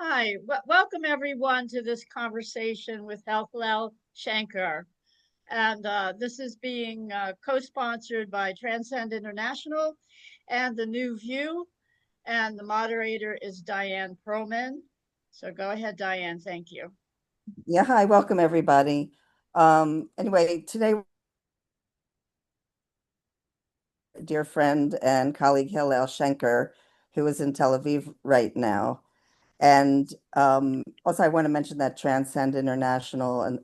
Hi, welcome everyone to this conversation with Hillel Schenker. And this is being co-sponsored by Transcend International and The New View. And the moderator is Diane Proman. So go ahead, Diane. Thank you. Yeah, hi, welcome everybody. Anyway, today, dear friend and colleague Hillel Schenker, who is in Tel Aviv right now. And also, I want to mention that Transcend International and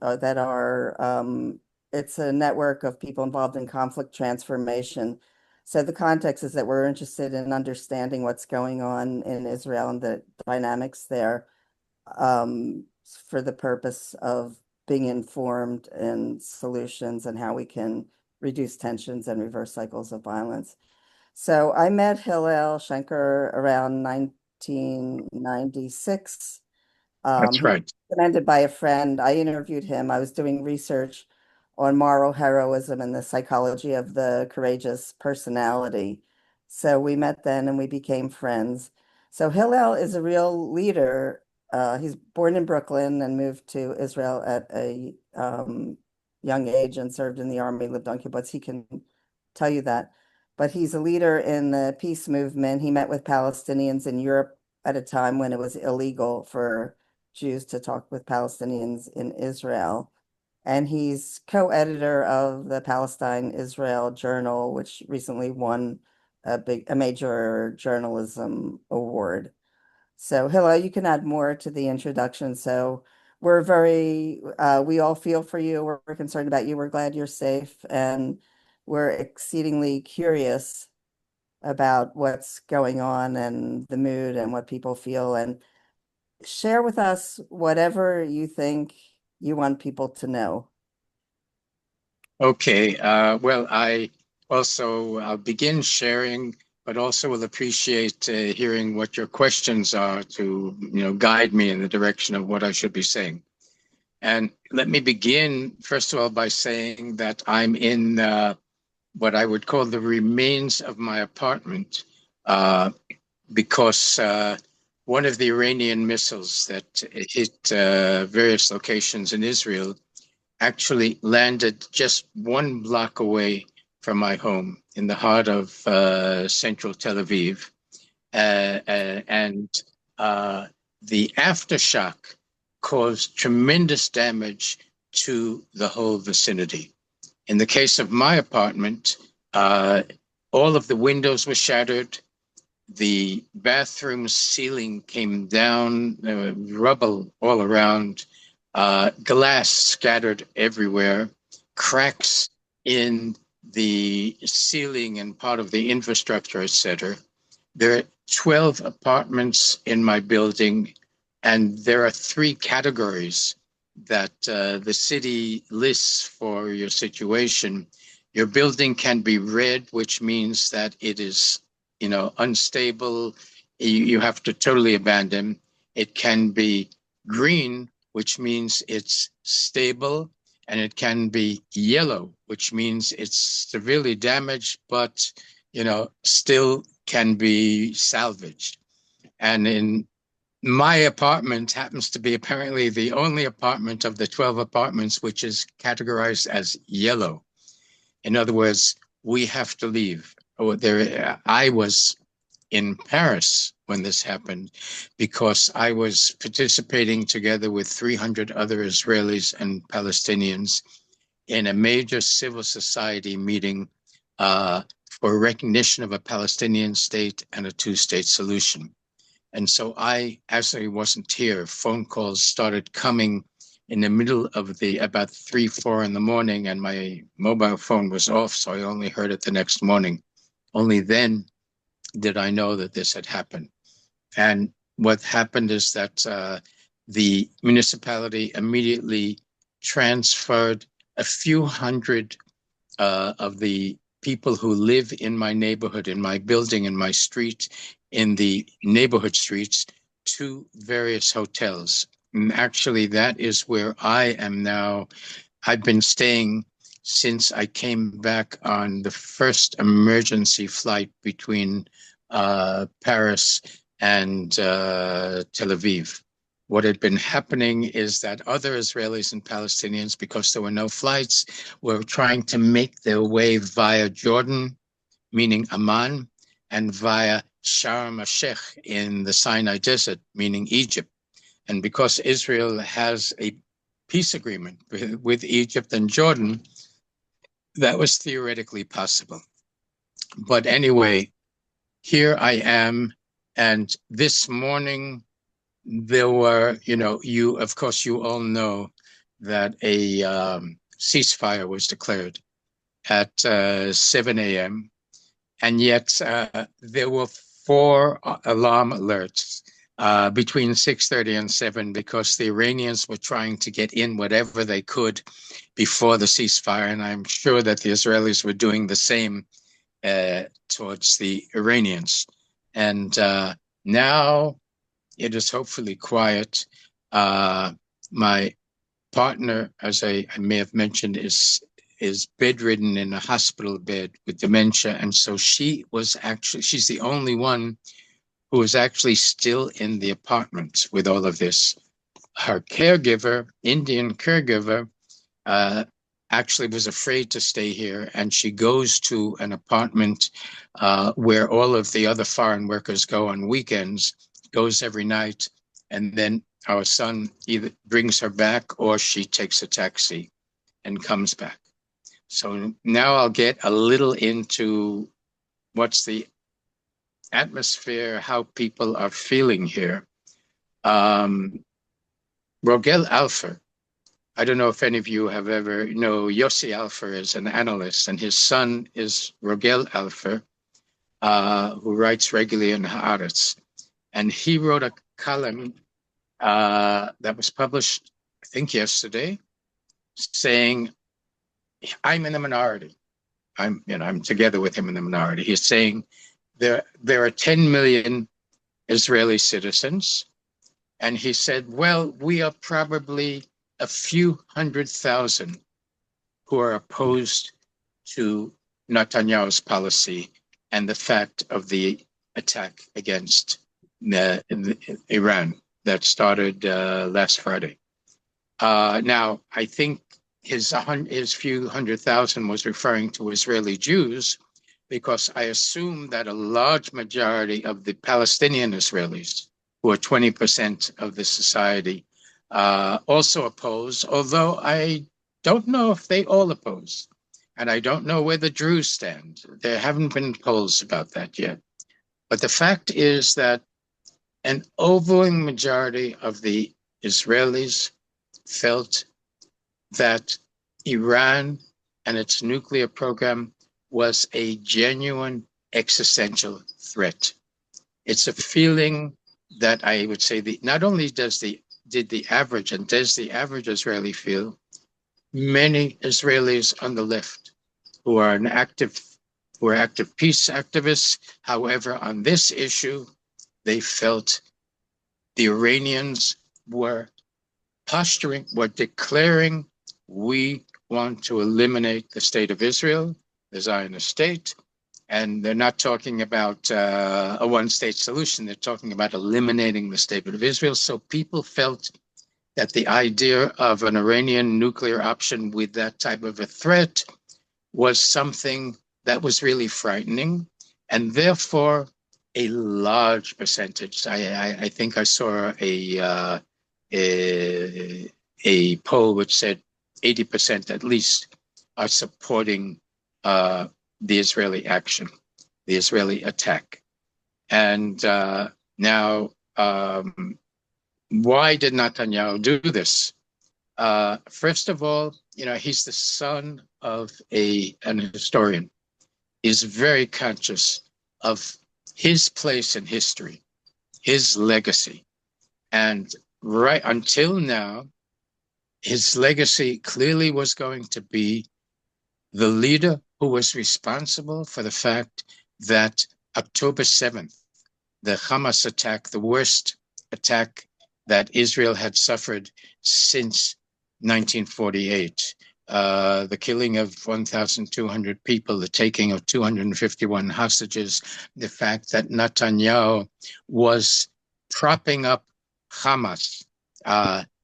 it's a network of people involved in conflict transformation. So the context is that we're interested in understanding what's going on in Israel and the dynamics there, for the purpose of being informed in solutions and how we can reduce tensions and reverse cycles of violence. So I met Hillel Schenker around 1996. That's He was right. recommended by a friend. I interviewed him. I was doing research on moral heroism and the psychology of the courageous personality. So we met then and we became friends. So Hillel is a real leader. He's born in Brooklyn and moved to Israel at a young age and served in the army, lived on kibbutz. He can tell you that. But he's a leader in the peace movement. He met with Palestinians in Europe at a time when it was illegal for Jews to talk with Palestinians in Israel. And he's co-editor of the Palestine-Israel Journal, which recently won a major journalism award. So Hillel, you can add more to the introduction. So we all feel for you. We're concerned about you. We're glad you're safe. And we're exceedingly curious about what's going on and the mood and what people feel. And share with us whatever you think you want people to know. Okay. Well, I'll begin sharing, but also will appreciate hearing what your questions are to, guide me in the direction of what I should be saying. And let me begin, first of all, by saying that I'm in what I would call the remains of my apartment, because one of the Iranian missiles that hit various locations in Israel actually landed just 1 block away from my home in the heart of central Tel Aviv. And the aftershock caused tremendous damage to the whole vicinity. In the case of my apartment, all of the windows were shattered. The bathroom ceiling came down, rubble all around. Glass scattered everywhere, cracks in the ceiling and part of the infrastructure, etc. There are 12 apartments in my building, and there are 3 categories that the city lists for your situation. Your building can be red, which means that it is, unstable. You have to totally abandon. It can be green, which means it's stable, and it can be yellow, which means it's severely damaged, but, still can be salvaged. And in my apartment happens to be apparently the only apartment of the 12 apartments which is categorized as yellow. In other words, we have to leave. I was in Paris when this happened because I was participating together with 300 other Israelis and Palestinians in a major civil society meeting for recognition of a Palestinian state and a 2-state solution. And so I actually wasn't here. Phone calls started coming in the middle of about 3, 4 in the morning, and my mobile phone was off, so I only heard it the next morning. Only then did I know that this had happened. And what happened is that the municipality immediately transferred a few hundred of the people who live in my neighborhood, in my building, in my street, in the neighborhood streets, to various hotels. And actually, that is where I am now. I've been staying since I came back on the first emergency flight between Paris and Tel Aviv. What had been happening is that other Israelis and Palestinians, because there were no flights, were trying to make their way via Jordan, meaning Amman, and via Sharm el-Sheikh in the Sinai Desert, meaning Egypt. And because Israel has a peace agreement with Egypt and Jordan, that was theoretically possible. But anyway, here I am, and this morning there were, of course, you all know that a ceasefire was declared at 7 a.m. And yet there were 4 alarm alerts between 6:30 and 7 because the Iranians were trying to get in whatever they could before the ceasefire. And I'm sure that the Israelis were doing the same towards the Iranians. And now it is hopefully quiet. My partner, as I may have mentioned, is bedridden in a hospital bed with dementia. And so she's the only one who is actually still in the apartment with all of this. Her caregiver, Indian caregiver, actually was afraid to stay here. And she goes to an apartment where all of the other foreign workers go on weekends, goes every night. And then our son either brings her back or she takes a taxi and comes back. So now I'll get a little into what's the atmosphere, how people are feeling here. Rogel Alfer, I don't know if any of you have ever know Yossi Alfer is an analyst, and his son is Rogel Alfer, who writes regularly in Haaretz. And he wrote a column that was published, I think yesterday, saying, I'm in the minority. I'm together with him in the minority. He's saying there are 10 million Israeli citizens. And he said, well, we are probably a few 100,000 who are opposed to Netanyahu's policy and the fact of the attack against Iran that started last Friday. Now, I think his few 100,000 was referring to Israeli Jews, because I assume that a large majority of the Palestinian Israelis, who are 20% of the society, also oppose, although I don't know if they all oppose. And I don't know where the Druze stand. There haven't been polls about that yet. But the fact is that an overwhelming majority of the Israelis felt that Iran and its nuclear program was a genuine existential threat. It's a feeling that I would say not only does the average Israeli feel, many Israelis on the left who are active peace activists, however, on this issue, they felt the Iranians were declaring, we want to eliminate the state of Israel, the Zionist state, and they're not talking about a one-state solution. They're talking about eliminating the state of Israel. So people felt that the idea of an Iranian nuclear option with that type of a threat was something that was really frightening, and therefore a large percentage. I think I saw a poll which said 80% at least are supporting the Israeli action, the Israeli attack. And now, why did Netanyahu do this? First of all, he's the son of an historian. He's very conscious of his place in history, his legacy. And right until now, his legacy clearly was going to be the leader who was responsible for the fact that October 7th, the Hamas attack, the worst attack that Israel had suffered since 1948, the killing of 1,200 people, the taking of 251 hostages, the fact that Netanyahu was propping up Hamas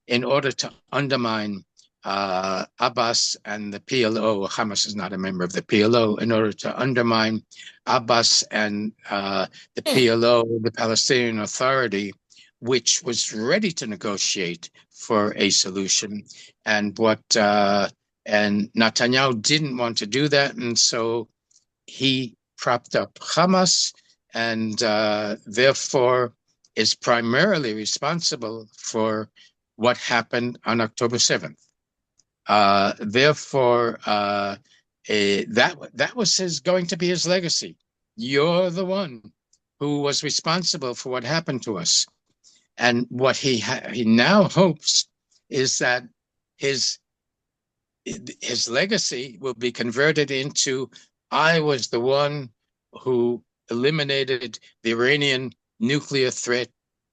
in order to undermine Abbas and the PLO. Hamas is not a member of the PLO. In order to undermine Abbas and the PLO, the Palestinian Authority, which was ready to negotiate for a solution, and Netanyahu didn't want to do that, and so he propped up Hamas, and therefore is primarily responsible for what happened on October 7th. Therefore, that was going to be his legacy. You're the one who was responsible for what happened to us. And what he now hopes is that his legacy will be converted into, I was the one who eliminated the Iranian nuclear threat,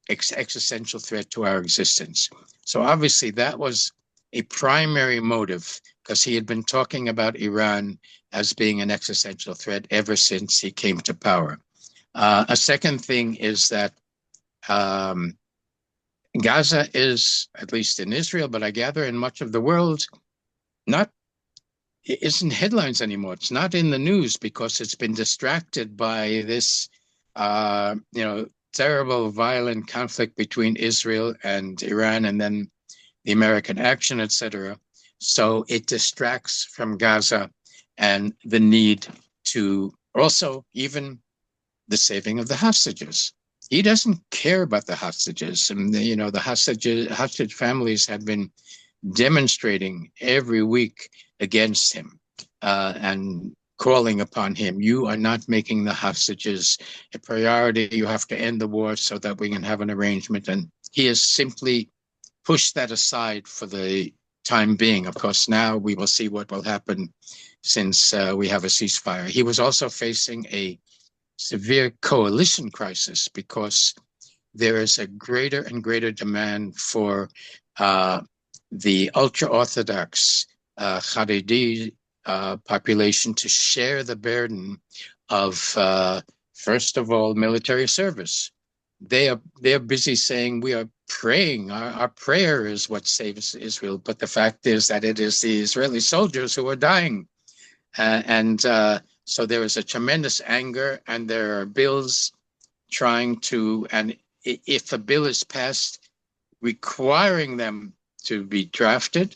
existential threat to our existence. So obviously that was a primary motive, because he had been talking about Iran as being an existential threat ever since he came to power. A second thing is that Gaza is, at least in Israel, but I gather in much of the world, it isn't headlines anymore. It's not in the news because it's been distracted by this, terrible, violent conflict between Israel and Iran, and then the American action, etc. So it distracts from Gaza and the need to also even the saving of the hostages. He doesn't care about the hostages. And, the hostage families have been demonstrating every week against him and calling upon him. You are not making the hostages a priority. You have to end the war so that we can have an arrangement. And he has simply pushed that aside for the time being. Of course, now we will see what will happen since we have a ceasefire. He was also facing a severe coalition crisis because there is a greater and greater demand for the ultra-Orthodox Haredi population to share the burden of, first of all, military service. They're busy saying we are praying. Our prayer is what saves Israel. But the fact is that it is the Israeli soldiers who are dying. So there is a tremendous anger, and there are bills trying to, and if a bill is passed requiring them to be drafted,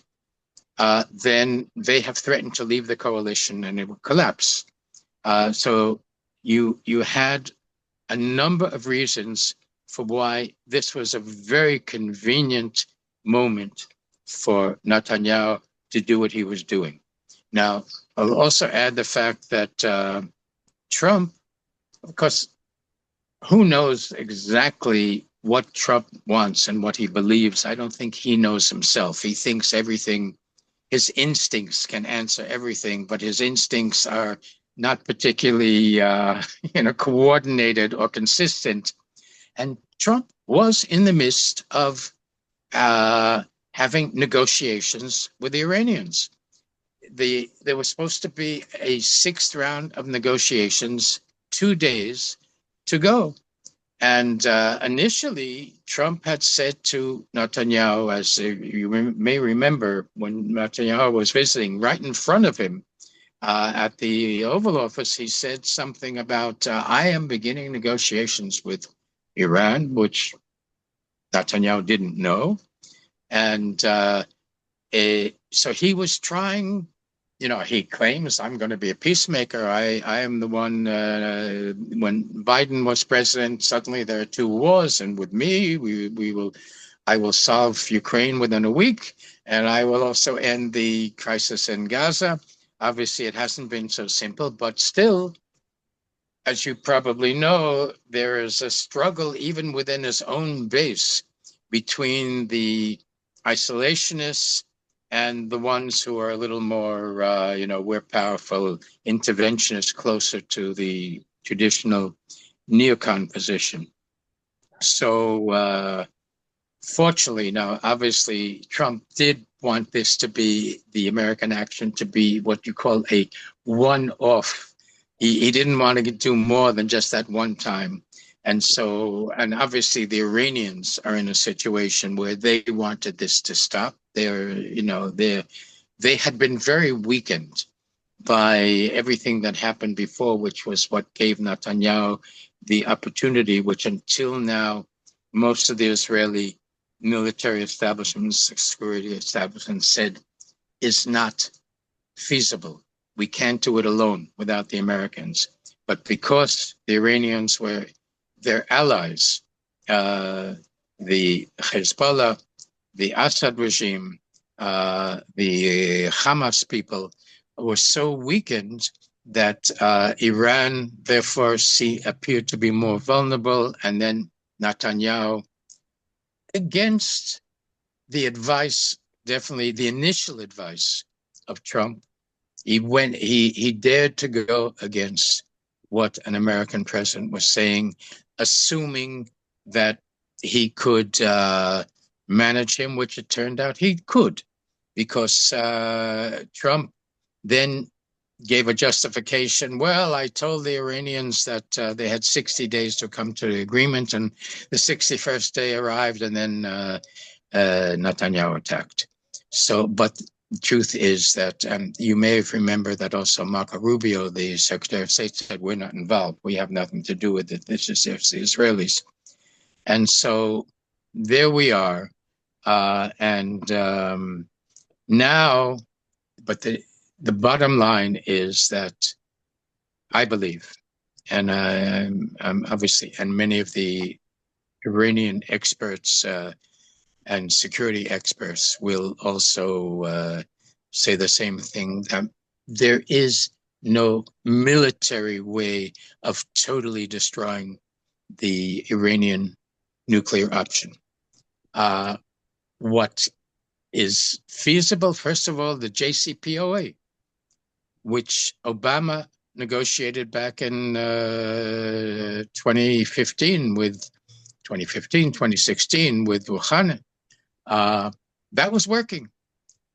then they have threatened to leave the coalition and it will collapse. So you had a number of reasons for why this was a very convenient moment for Netanyahu to do what he was doing. Now, I'll also add the fact that Trump, of course, who knows exactly what Trump wants and what he believes? I don't think he knows himself. He thinks everything, his instincts can answer everything, but his instincts are not particularly coordinated or consistent. And Trump was in the midst of having negotiations with the Iranians. There was supposed to be a sixth round of negotiations, 2 days to go. And initially, Trump had said to Netanyahu, as you may remember, when Netanyahu was visiting right in front of him at the Oval Office, he said something about, I am beginning negotiations with Iran, which Netanyahu didn't know. And so he was trying, he claims, I'm going to be a peacemaker. I am the one, when Biden was president, suddenly there are 2 wars. And with me, I will solve Ukraine within a week. And I will also end the crisis in Gaza. Obviously, it hasn't been so simple, but still, as you probably know, there is a struggle even within his own base between the isolationists and the ones who are a little more, we're powerful interventionists, closer to the traditional neocon position. So, fortunately, now, obviously, Trump did want this to be, the American action to be what you call a one-off. He didn't want to do more than just that one time. And so, and obviously the Iranians are in a situation where they wanted this to stop. They had been very weakened by everything that happened before, which was what gave Netanyahu the opportunity, which until now, most of the Israeli military establishments, security establishments said is not feasible. We can't do it alone without the Americans. But because the Iranians were their allies, the Hezbollah, the Assad regime, the Hamas people were so weakened that Iran therefore appeared to be more vulnerable. And then Netanyahu, against the advice, definitely the initial advice of Trump, he dared to go against what an American president was saying, assuming that he could manage him, which it turned out he could, because Trump then gave a justification. Well, I told the Iranians that they had 60 days to come to the agreement, and the 61st day arrived, and then Netanyahu attacked. So, but the truth is that you may remember that also Marco Rubio, the Secretary of State, said, we're not involved. We have nothing to do with it. This is the Israelis. And so there we are. Now, but the bottom line is that I believe, and I'm obviously, and many of the Iranian experts and security experts will also say the same thing, that there is no military way of totally destroying the Iranian nuclear option. What is feasible, first of all, the JCPOA, which Obama negotiated back in 2016 with Rouhani. That was working.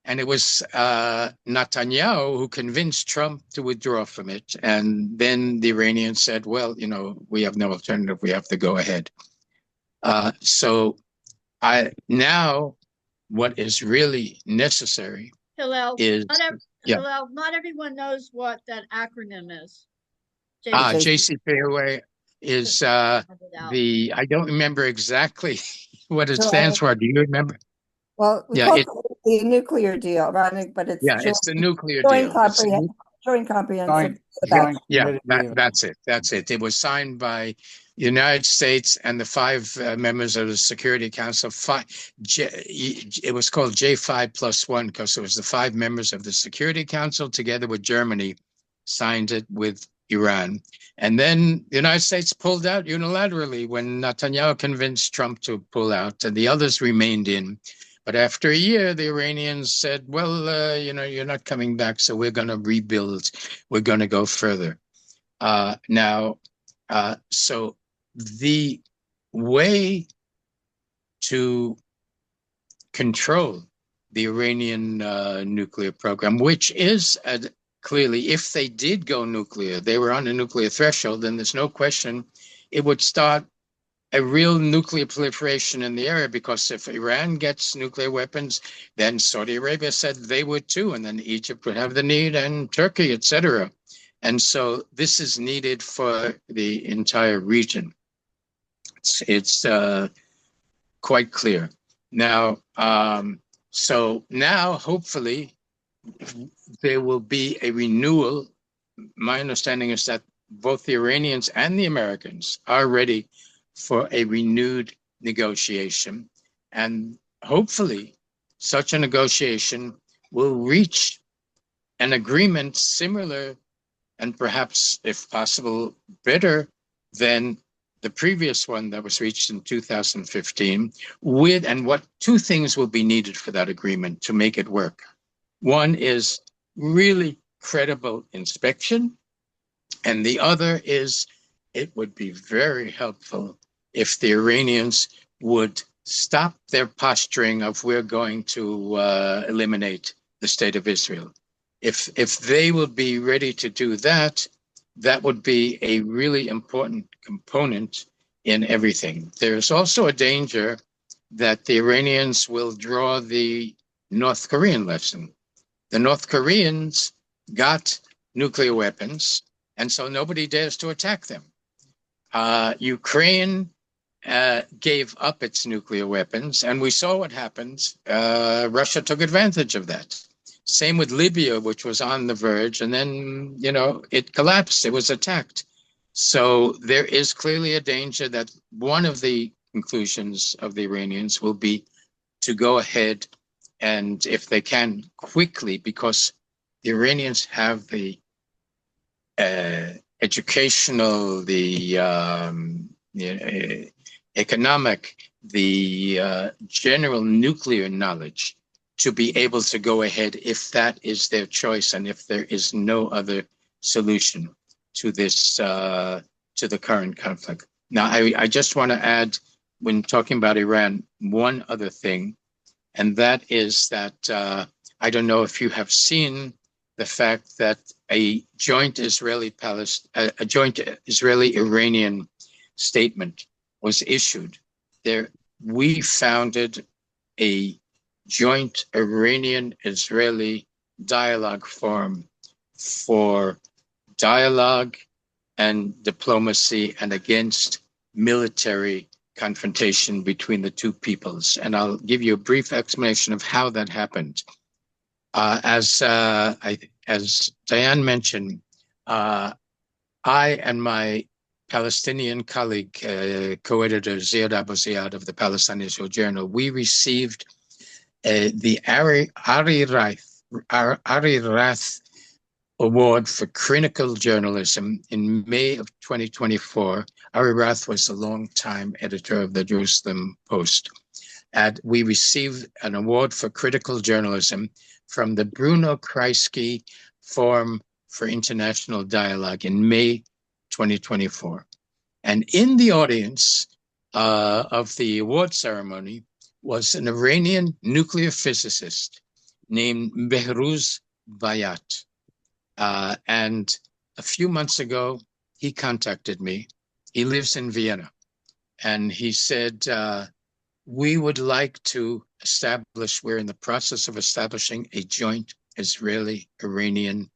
And it was Netanyahu who convinced Trump to withdraw from it. And then the Iranians said, well, we have no alternative. We have to go ahead. Now what is really necessary Hillel, is... Hillel, not everyone knows what that acronym is. JCPOA is I don't remember exactly what it stands for. Do you remember? Well, we call it the nuclear deal, right? But it's it's the nuclear deal. Joint comprehensive. That's it. That's it. It was signed by the United States and the 5 members of the Security Council. It was called J5+1 because it was the 5 members of the Security Council together with Germany signed it with Iran. And then the United States pulled out unilaterally when Netanyahu convinced Trump to pull out, and the others remained in. But after a year, the Iranians said, well, you're not coming back, so we're going to rebuild. We're going to go further. So the way to control the Iranian nuclear program, which is clearly, if they did go nuclear, they were on a nuclear threshold, then there's no question it would start a real nuclear proliferation in the area, because if Iran gets nuclear weapons, then Saudi Arabia said they would too, and then Egypt would have the need, and Turkey, etc. And so this is needed for the entire region. It's quite clear. Now, so now hopefully there will be a renewal. My understanding is that both the Iranians and the Americans are ready for a renewed negotiation. And hopefully such a negotiation will reach an agreement similar and perhaps, if possible, better than the previous one that was reached in 2015 and what 2 things will be needed for that agreement to make it work. One is really credible inspection, and the other is it would be very helpful if the Iranians would stop their posturing of we're going to eliminate the state of Israel. If they will be ready to do that, that would be a really important component in everything. There's also a danger that the Iranians will draw the North Korean lesson. The North Koreans got nuclear weapons, and so nobody dares to attack them. Ukraine gave up its nuclear weapons, and we saw what happened. Russia took advantage of that. Same with Libya, which was on the verge, and then, it collapsed. It was attacked. So there is clearly a danger that one of the conclusions of the Iranians will be to go ahead and, if they can, quickly, because the Iranians have the educational, the economic, the general nuclear knowledge to be able to go ahead if that is their choice and if there is no other solution to this, to the current conflict. Now, I just want to add, when talking about Iran, one other thing, and that is that I don't know if you have seen the fact that a joint Israeli-Iranian statement was issued. We founded a joint Iranian-Israeli dialogue forum for dialogue and diplomacy and against military confrontation between the two peoples. And I'll give you a brief explanation of how that happened. As Diane mentioned, I and my Palestinian colleague, co-editor Ziad Abu Ziad of the Palestinian Israel Journal, we received the Ari Rath Award for Critical Journalism in May of 2024. Ari Rath was a long-time editor of the Jerusalem Post. And we received an award for critical journalism from the Bruno Kreisky Forum for International Dialogue in May 2024. And in the audience of the award ceremony was an Iranian nuclear physicist named Behruz Bayat. And a few months ago, he contacted me. He lives in Vienna. And he said, we would like to we're in the process of establishing a joint Israeli-Iranian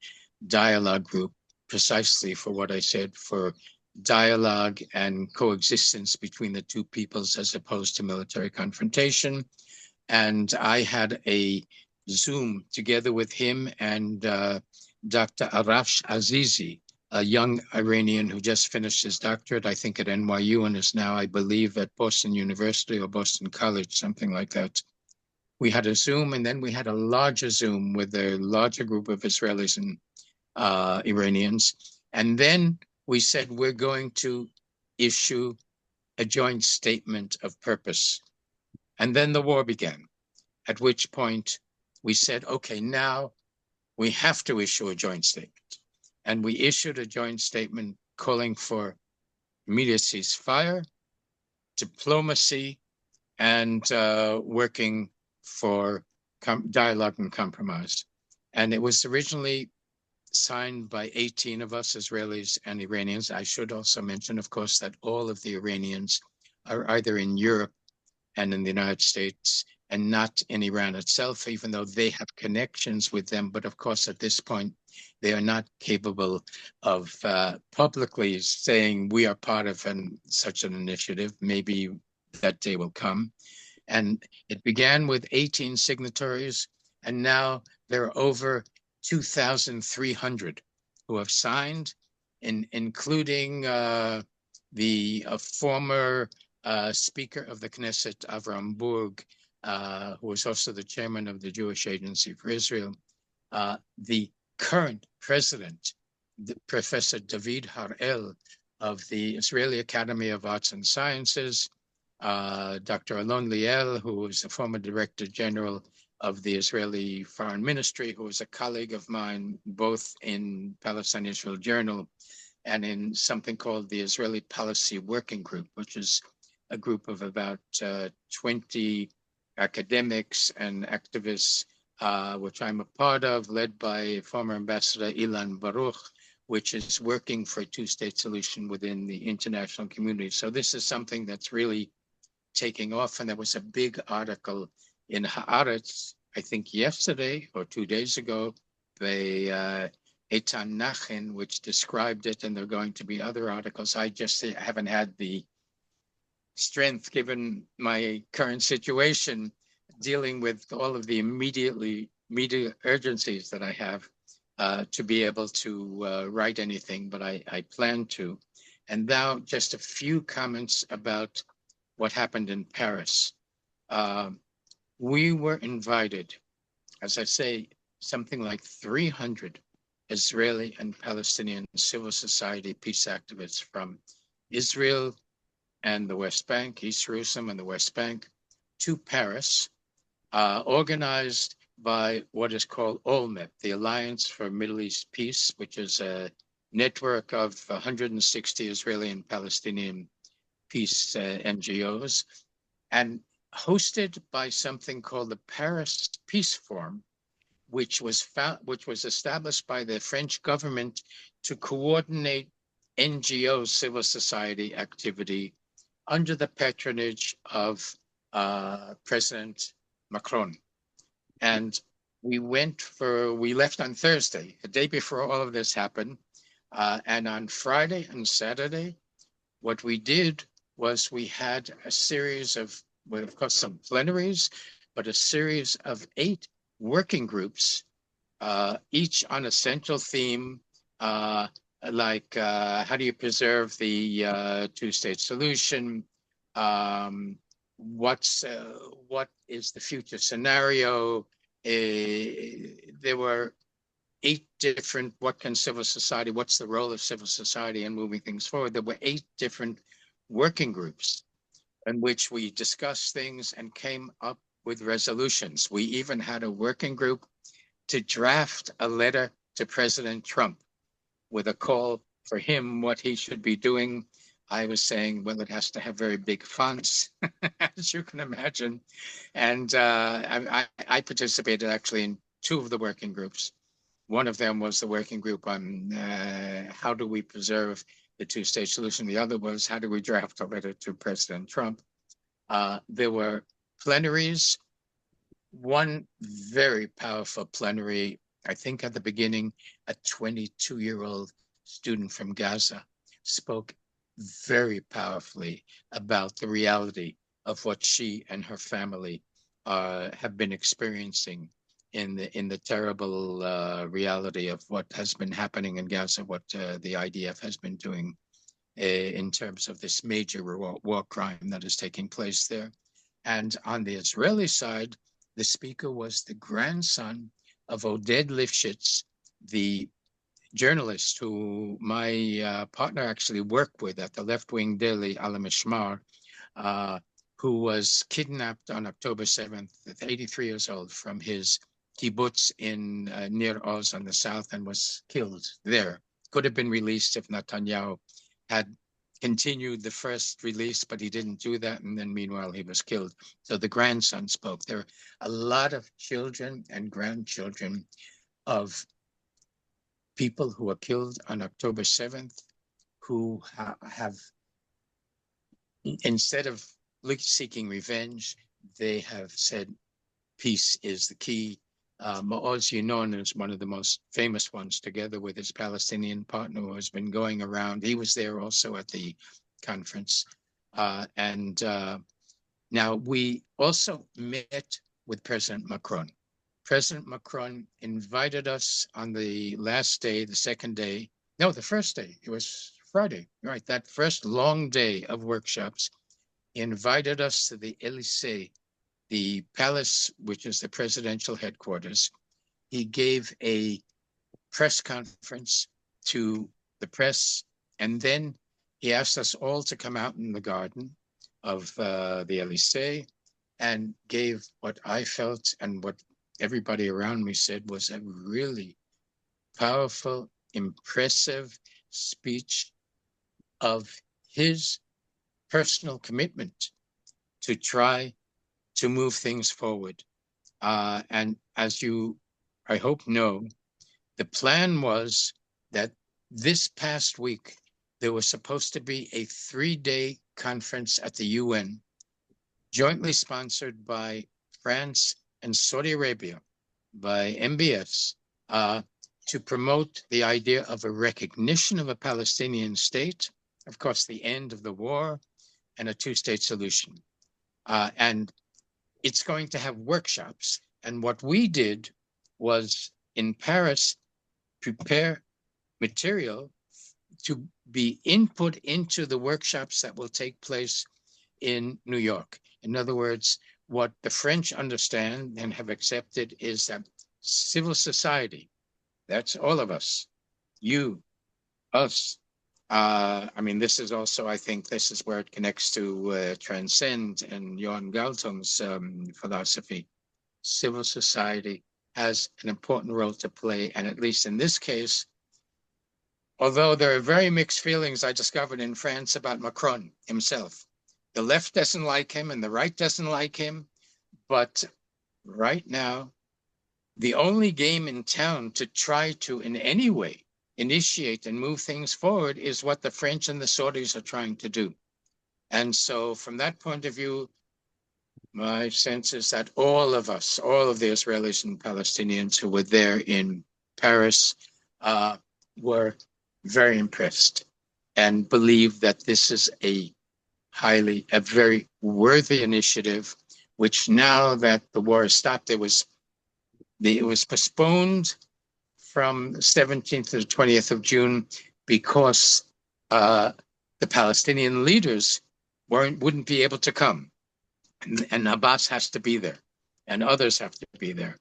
dialogue group, precisely for what I said, for dialogue and coexistence between the two peoples as opposed to military confrontation. And I had a Zoom together with him and Dr. Arash Azizi, a young Iranian who just finished his doctorate, I think at NYU, and is now, I believe, at Boston University or Boston College, something like that. We had a Zoom, and then we had a larger Zoom with a larger group of Israelis and Iranians. And then we said, we're going to issue a joint statement of purpose. And then the war began, at which point we said, okay, now we have to issue a joint statement. And we issued a joint statement calling for immediate ceasefire, diplomacy, and working for dialogue and compromise. And it was originally signed by 18 of us, Israelis and Iranians. I should also mention, of course, that all of the Iranians are either in Europe and in the United States and not in Iran itself, even though they have connections with them. But of course, at this point, they are not capable of publicly saying we are part of such an initiative. Maybe that day will come. And it began with 18 signatories, and now there are over 2,300 who have signed, including the former Speaker of the Knesset, Avram Burg, who was also the chairman of the Jewish Agency for Israel, the current president, Professor David Harel of the Israeli Academy of Arts and Sciences, Dr. Alon Liel, who is the former Director General of the Israeli Foreign Ministry, who is a colleague of mine, both in Palestinian Israel Journal and in something called the Israeli Policy Working Group, which is a group of about 20 academics and activists, which I'm a part of, led by former Ambassador Ilan Baruch, which is working for a two-state solution within the international community. So this is something that's really taking off. And there was a big article in Haaretz, I think yesterday or 2 days ago, by Eitan Nachin, which described it, and there are going to be other articles. I just haven't had the strength, given my current situation, dealing with all of the immediate urgencies that I have, to be able to write anything, but I plan to. And now just a few comments about what happened in Paris. We were invited, as I say, something like 300 Israeli and Palestinian civil society peace activists from Israel and the West Bank, East Jerusalem and the West Bank, to Paris, organized by what is called ALLMAP, the Alliance for Middle East Peace, which is a network of 160 Israeli and Palestinian peace NGOs, and hosted by something called the Paris Peace Forum, which was established by the French government to coordinate NGO civil society activity under the patronage of President Macron. And we left on Thursday, the day before all of this happened. And on Friday and Saturday, what we did was we had a series of, well, of course, some plenaries, but a series of 8 working groups, each on a central theme, like how do you preserve the two-state solution? What is the future scenario? There were 8 different, what's the role of civil society in moving things forward? There were 8 different working groups in which we discussed things and came up with resolutions. We even had a working group to draft a letter to President Trump with a call for him, what he should be doing. I was saying, well, it has to have very big fonts, as you can imagine. And I participated actually in 2 of the working groups. One of them was the working group on how do we preserve the two-state solution. The other was how do we draft a letter to President Trump. There were plenaries. One very powerful plenary, I think at the beginning, a 22-year-old student from Gaza spoke very powerfully about the reality of what she and her family have been experiencing in the terrible reality of what has been happening in Gaza, what the IDF has been doing in terms of this major war crime that is taking place there. And on the Israeli side, the speaker was the grandson of Oded Lifshitz, the journalist who my partner actually worked with at the left-wing daily Al-Mishmar, who was kidnapped on October 7th at 83 years old from his kibbutz in Nir Oz on the south and was killed there. Could have been released if Netanyahu had continued the first release, but he didn't do that. And then meanwhile, he was killed. So the grandson spoke. There are a lot of children and grandchildren of people who were killed on October 7th who have, instead of seeking revenge, they have said peace is the key. Maoz Yinon is one of the most famous ones, together with his Palestinian partner who has been going around. He was there also at the conference. Now we also met with President Macron. President Macron invited us on the last day, the first day, it was Friday, right? That first long day of workshops, he invited us to the Élysée, the palace, which is the presidential headquarters. He gave a press conference to the press, and then he asked us all to come out in the garden of the Élysée and gave what I felt and what everybody around me said was a really powerful, impressive speech of his personal commitment to try to move things forward. And as you, I hope, know, the plan was that This past week, there was supposed to be a 3-day conference at the UN, jointly sponsored by France and Saudi Arabia, by MBS, to promote the idea of a recognition of a Palestinian state, of course, the end of the war, and a two-state solution. And it's going to have workshops. And what we did was in Paris, prepare material to be input into the workshops that will take place in New York. In other words, what the French understand and have accepted is that civil society, that's all of us, you, us. I mean, this is also, I think, this is where it connects to Transcend and Johan Galtung's philosophy. Civil society has an important role to play, and at least in this case, although there are very mixed feelings I discovered in France about Macron himself. The left doesn't like him and the right doesn't like him, but right now, the only game in town to try to, in any way, initiate and move things forward is what the French and the Saudis are trying to do. And so from that point of view, my sense is that all of us, all of the Israelis and Palestinians who were there in Paris, were very impressed and believe that this is a very worthy initiative, which now that the war has stopped, it was postponed from the 17th to the 20th of June because the Palestinian leaders wouldn't be able to come. And Abbas has to be there, and others have to be there.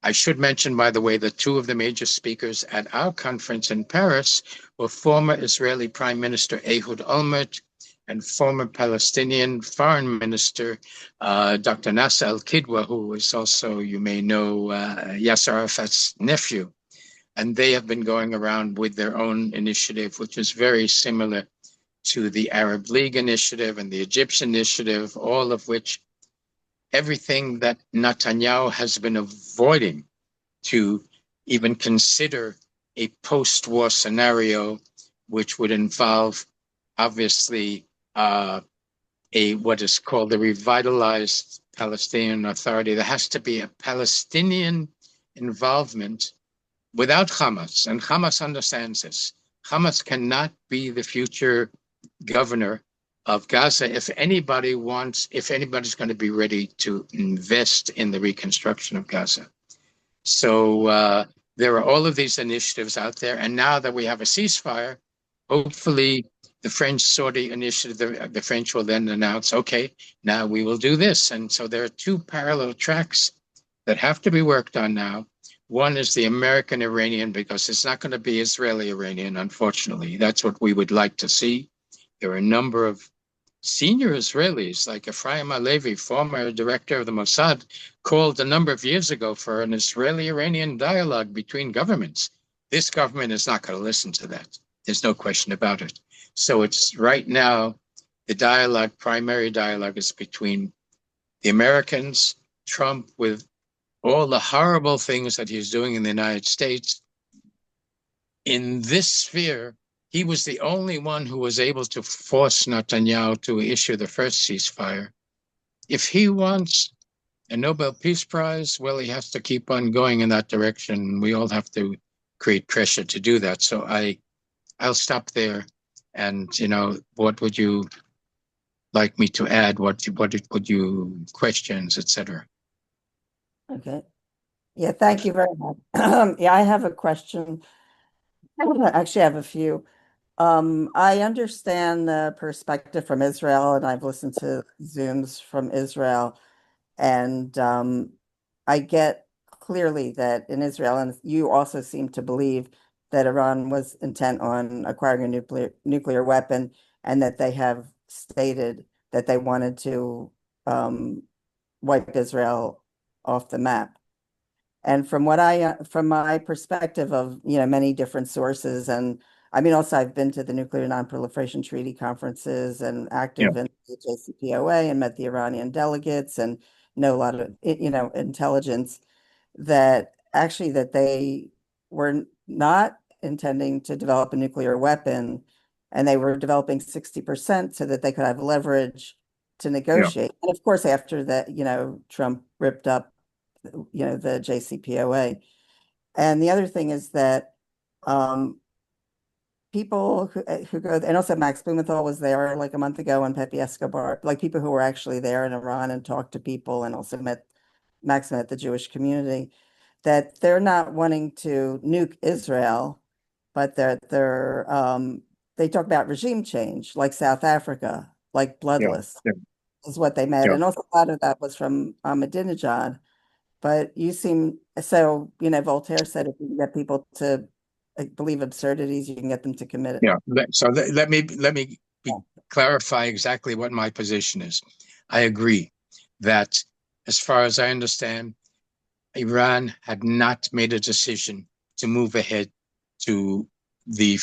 I should mention, by the way, that two of the major speakers at our conference in Paris were former Israeli Prime Minister Ehud Olmert and former Palestinian Foreign Minister Dr. Nasser al-Kidwa, who is also, you may know, Yasser Arafat's nephew. And they have been going around with their own initiative, which is very similar to the Arab League initiative and the Egyptian initiative, all of which everything that Netanyahu has been avoiding to even consider a post-war scenario, which would involve, obviously, what is called the revitalized Palestinian Authority. There has to be a Palestinian involvement without Hamas, and Hamas understands this. Hamas cannot be the future governor of Gaza if anybody's going to be ready to invest in the reconstruction of Gaza. So there are all of these initiatives out there, and now that we have a ceasefire, hopefully the French-Saudi initiative, the French will then announce, okay, now we will do this. And so there are two parallel tracks that have to be worked on now. One is the American-Iranian, because it's not going to be Israeli-Iranian, unfortunately. That's what we would like to see. There are a number of senior Israelis, like Ephraim Halevi, former director of the Mossad, called a number of years ago for an Israeli-Iranian dialogue between governments. This government is not going to listen to that. There's no question about it. So it's right now, the primary dialogue is between the Americans, Trump, with all the horrible things that he's doing in the United States. In this sphere, he was the only one who was able to force Netanyahu to issue the first ceasefire. If he wants a Nobel Peace Prize, well, he has to keep on going in that direction. We all have to create pressure to do that. So I'll stop there. And, what would you like me to add? What would you questions, etc.? Okay. Yeah, thank you very much. Yeah, I have a question. Actually, I have a few. I understand the perspective from Israel, and I've listened to Zooms from Israel, and I get clearly that in Israel, and you also seem to believe that Iran was intent on acquiring a nuclear weapon, and that they have stated that they wanted to wipe Israel off the map. And from my perspective of, many different sources, and I mean, also I've been to the Nuclear Non-Proliferation Treaty conferences and active in the JCPOA and met the Iranian delegates and know a lot of, intelligence that actually that they were not intending to develop a nuclear weapon, and they were developing 60% so that they could have leverage to negotiate. And of course, after that, Trump ripped up, the JCPOA. And the other thing is that people who go, and also Max Blumenthal was there like a month ago, and Pepe Escobar, like people who were actually there in Iran and talked to people, and also Max met the Jewish community, that they're not wanting to nuke Israel, but they talk about regime change, like South Africa, like bloodless, is what they meant. And also a lot of that was from Ahmadinejad. But you seem, so, Voltaire said if you can get people to believe absurdities, you can get them to commit it. Yeah. So let me clarify exactly what my position is. I agree that, as far as I understand, Iran had not made a decision to move ahead to the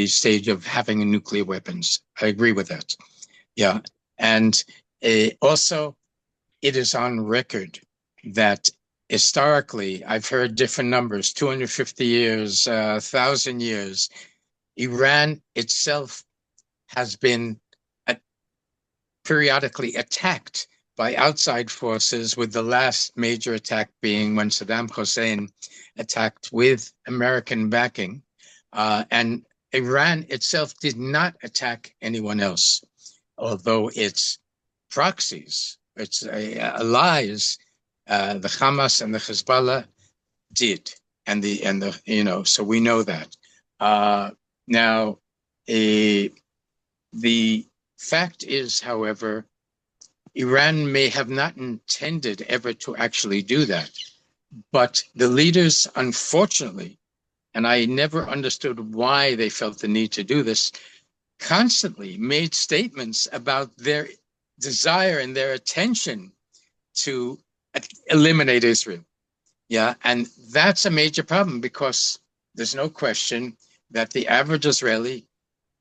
stage of having nuclear weapons. I agree with that. Yeah. And also, it is on record that historically, I've heard different numbers, 250 years, 1,000 years, Iran itself has been periodically attacked by outside forces, with the last major attack being when Saddam Hussein attacked with American backing. And Iran itself did not attack anyone else, although its proxies, its allies, the Hamas and the Hezbollah did. So we know that. Now, the fact is, however, Iran may have not intended ever to actually do that, but the leaders, unfortunately, and I never understood why they felt the need to do this, constantly made statements about their desire and their attention to eliminate Israel. Yeah, and that's a major problem, because there's no question that the average Israeli,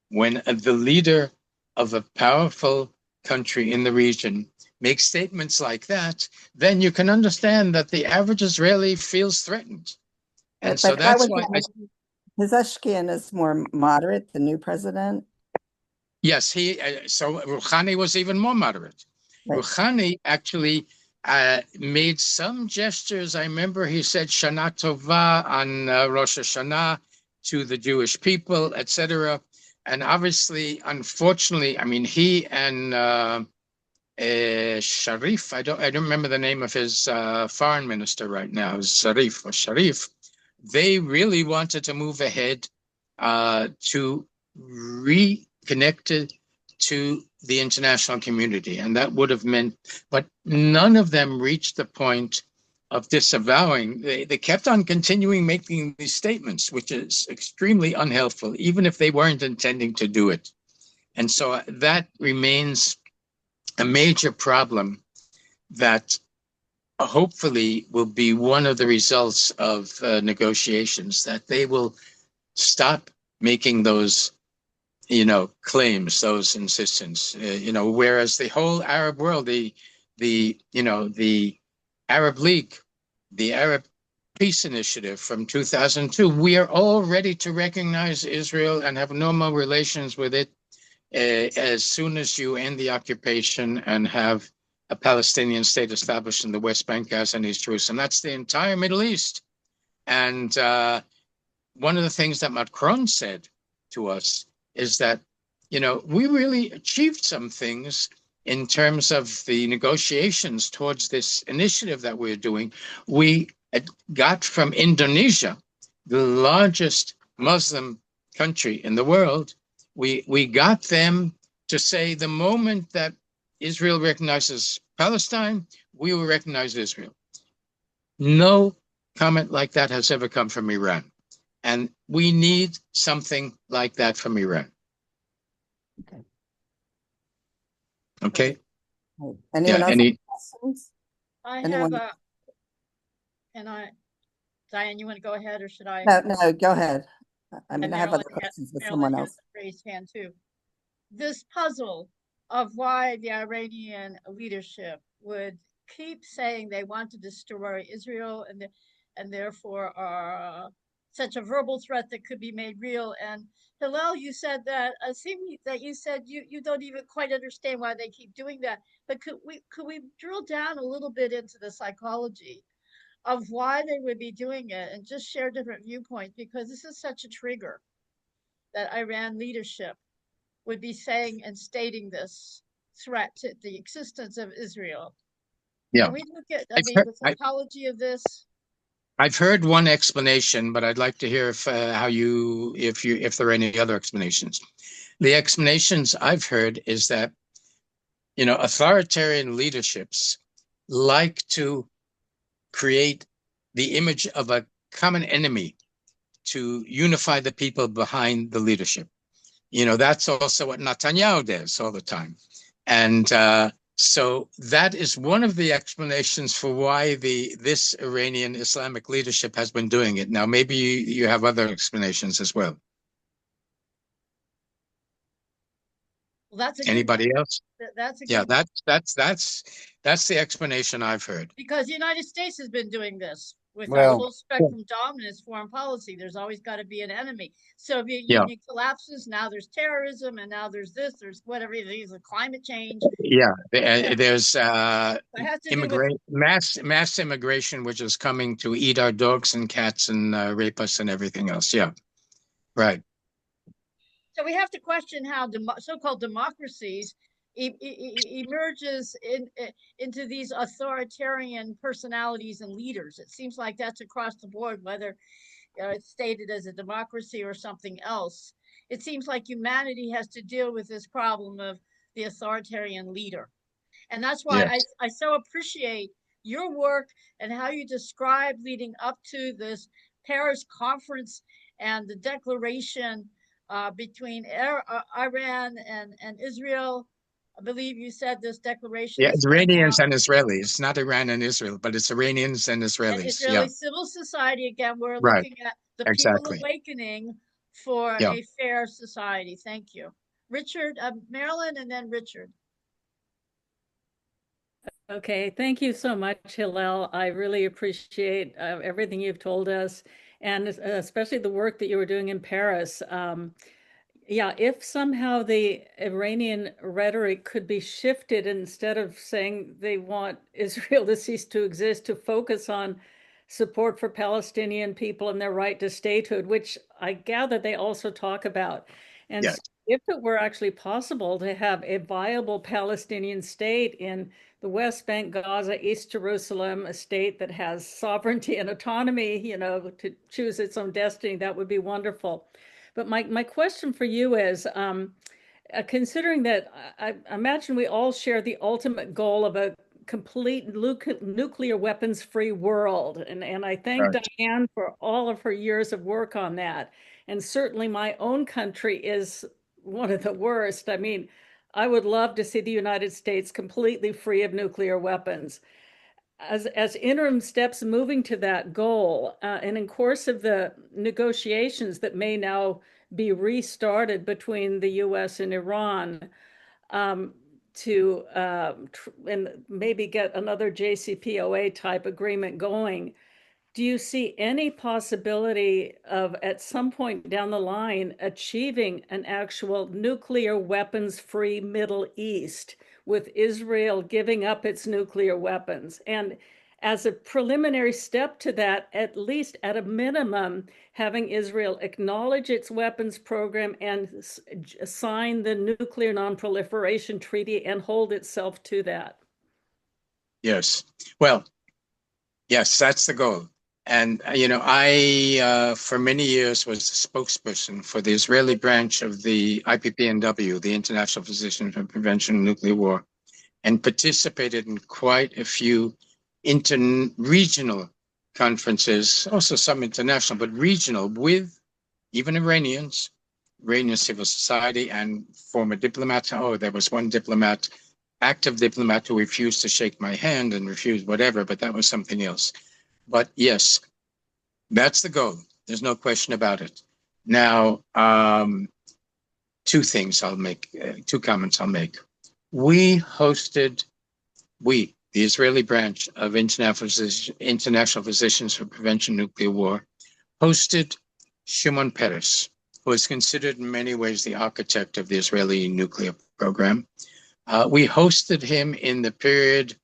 when the leader of a powerful country in the region makes statements like that, then you can understand that the average Israeli feels threatened. And so that's why Pezeshkian is more moderate, the new president. Yes, so Rouhani was even more moderate. Right. Rouhani actually made some gestures. I remember he said Shana Tova on Rosh Hashanah to the Jewish people, etc. And obviously, unfortunately, I mean, he and Sharif, I don't remember the name of his foreign minister right now, Sharif. They really wanted to move ahead to reconnect to the international community, and that would have meant, but none of them reached the point of disavowing. They kept on continuing making these statements, which is extremely unhelpful, even if they weren't intending to do it. And so that remains a major problem that hopefully will be one of the results of negotiations, that they will stop making those claims, those insistence, whereas the whole Arab world, the Arab League, the Arab Peace Initiative from 2002, we are all ready to recognize Israel and have normal relations with it as soon as you end the occupation and have a Palestinian state established in the West Bank, Gaza, and East Jerusalem. That's the entire Middle East. And one of the things that Macron said to us is that, we really achieved some things in terms of the negotiations towards this initiative that we're doing. We got from Indonesia, the largest Muslim country in the world, we got them to say the moment that Israel recognizes Palestine, we will recognize Israel. No comment like that has ever come from Iran. And we need something like that from Iran. Okay. Anyone else have questions? Diane, you want to go ahead, or should I? No, go ahead. I have other questions with someone else. Raised hand too. This puzzle of why the Iranian leadership would keep saying they want to destroy Israel and therefore are such a verbal threat that could be made real. And Hillel, you said that you said you don't even quite understand why they keep doing that. But could we drill down a little bit into the psychology of why they would be doing it and just share different viewpoints, because this is such a trigger that Iran leadership would be saying and stating this threat to the existence of Israel. Yeah. Can we look at, the psychology of this? I've heard one explanation, but I'd like to hear if there are any other explanations. The explanations I've heard is that, authoritarian leaderships like to create the image of a common enemy to unify the people behind the leadership. That's also what Netanyahu does all the time. And so that is one of the explanations for why this Iranian Islamic leadership has been doing it. Now, maybe you have other explanations as well. Well, that's anybody else? That's a yeah. good That's the explanation I've heard. Because the United States has been doing this with Well, our full spectrum dominance foreign policy. There's always got to be an enemy. Soviet Union collapses. Now there's terrorism, and now there's this. There's whatever it is, climate change. Yeah, there's mass immigration, which is coming to eat our dogs and cats and rape us and everything else. Yeah, right. So we have to question how so-called democracies emerges into these authoritarian personalities and leaders. It seems like that's across the board, whether it's stated as a democracy or something else. It seems like humanity has to deal with this problem of the authoritarian leader. And that's why I so appreciate your work and how you describe leading up to this Paris conference and the declaration between Iran and Israel. I believe you said this declaration. Yeah, Iranians and Israelis, not Iran and Israel, but it's Iranians and Israelis. And Israeli civil society. Again, we're looking at the people awakening for a fair society. Thank you. Richard, Marilyn, and then Richard. Okay, thank you so much, Hillel. I really appreciate everything you've told us, and especially the work that you were doing in Paris. Yeah, if somehow the Iranian rhetoric could be shifted, instead of saying they want Israel to cease to exist, to focus on support for Palestinian people and their right to statehood, which I gather they also talk about. And so if it were actually possible to have a viable Palestinian state in the West Bank, Gaza, East Jerusalem, a state that has sovereignty and autonomy, to choose its own destiny, that would be wonderful. But my question for you is, considering that I imagine we all share the ultimate goal of a complete nuclear weapons-free world. And I thank Diane for all of her years of work on that. And certainly my own country is one of the worst. I mean, I would love to see the United States completely free of nuclear weapons. As interim steps moving to that goal, and in course of the negotiations that may now be restarted between the U.S. and Iran, to and maybe get another JCPOA type agreement going, do you see any possibility of, at some point down the line, achieving an actual nuclear weapons-free Middle East, with Israel giving up its nuclear weapons? And as a preliminary step to that, at least at a minimum, having Israel acknowledge its weapons program and sign the Nuclear Non-Proliferation Treaty and hold itself to that? Yes. Well, yes, that's the goal. And, I, for many years, was the spokesperson for the Israeli branch of the IPPNW, the International Physicians for Prevention of Nuclear War, and participated in quite a few regional conferences, also some international, but regional, with even Iranian civil society and former diplomats. Oh, there was one active diplomat who refused to shake my hand and refused whatever, but that was something else. But yes, that's the goal. There's no question about it. Now, two comments I'll make. We, the Israeli branch of International Physicians for Prevention of Nuclear War, hosted Shimon Peres, who is considered in many ways the architect of the Israeli nuclear program. We hosted him in the period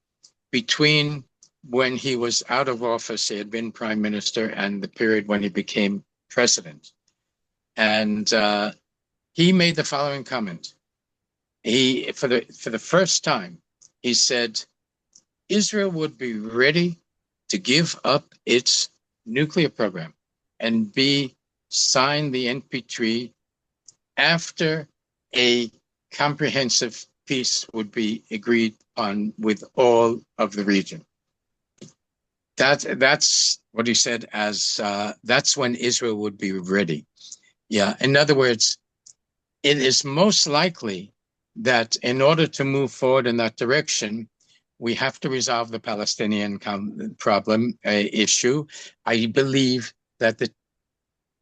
between when he was out of office, he had been prime minister, and the period when he became president. And he made the following comment. He, for the first time, he said, Israel would be ready to give up its nuclear program and sign the NPT after a comprehensive peace would be agreed on with all of the region. That's what he said as that's when Israel would be ready. Yeah, in other words, it is most likely that in order to move forward in that direction, we have to resolve the Palestinian problem issue. I believe that the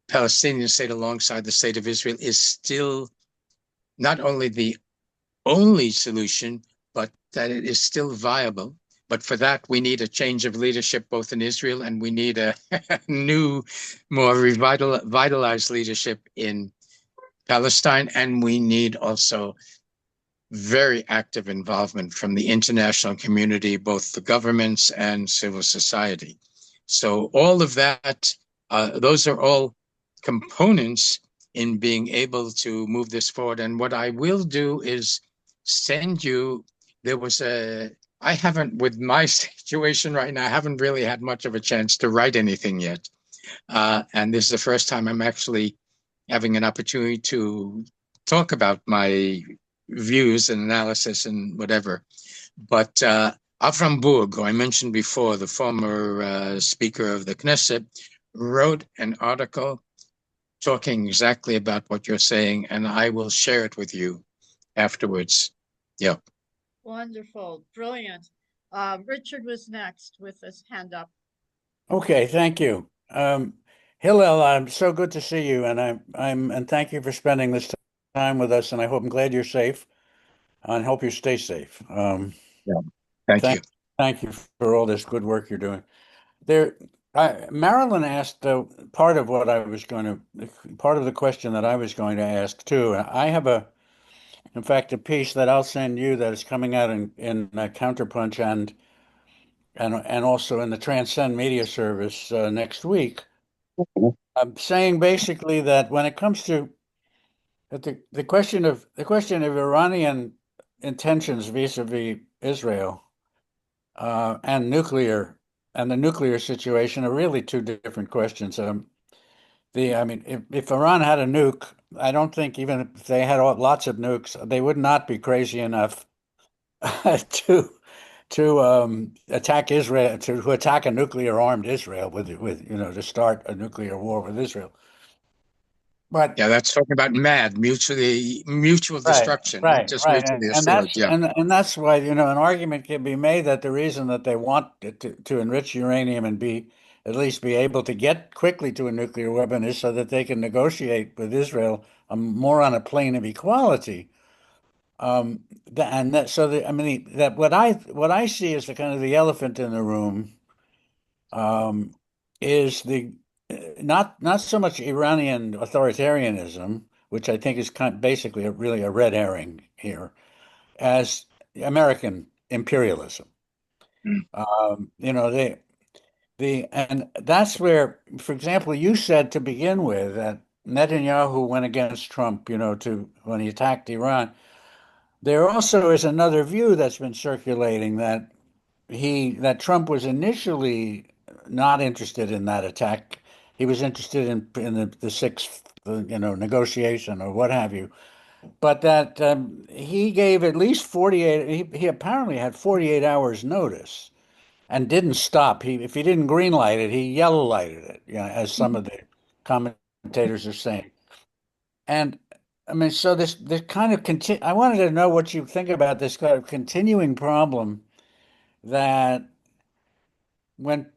Palestinian state alongside the state of Israel is still not only the only solution, but that it is still viable. But for that, we need a change of leadership both in Israel, and we need a new, more revitalized leadership in Palestine. And we need also very active involvement from the international community, both the governments and civil society. So all of that, those are all components in being able to move this forward. And what I will do is send you, I haven't, with my situation right now, I haven't really had much of a chance to write anything yet. And this is the first time I'm actually having an opportunity to talk about my views and analysis and whatever. But Avram Burg, who I mentioned before, the former Speaker of the Knesset, wrote an article talking exactly about what you're saying, and I will share it with you afterwards. Yeah. Wonderful. Brilliant. Richard was next with his hand up. Okay, thank you. Hillel, I'm so good to see you, and and thank you for spending this time with us, and I'm glad you're safe, and hope you stay safe. Yeah. Thank you. Thank you for all this good work you're doing. Marilyn asked part of the question that I was going to ask too. I have in fact, a piece that I'll send you that is coming out in Counterpunch and also in the Transcend Media Service next week. I'm saying basically that when it comes to the question of Iranian intentions vis-a-vis Israel and the nuclear situation are really two different questions. If Iran had a nuke, I don't think even if they had lots of nukes, they would not be crazy enough to attack Israel, to attack a nuclear-armed Israel to start a nuclear war with Israel. But yeah, that's talking about mutual destruction, not just mutually assured. And that's why an argument can be made that the reason that they want to enrich uranium and at least be able to get quickly to a nuclear weapon is so that they can negotiate with Israel more on a plane of equality. What I see as the kind of the elephant in the room is not so much Iranian authoritarianism, which I think is basically really a red herring here, as American imperialism. And that's where, for example, you said to begin with that Netanyahu went against Trump, when he attacked Iran. There also is another view that's been circulating that Trump was initially not interested in that attack. He was interested in the sixth, negotiation or what have you. But that he gave at least 48. He apparently had 48 hours notice, and didn't stop. If he didn't green light it, he yellow lighted it. As some of the commentators are saying. And so this kind of I wanted to know what you think about this kind of continuing problem that when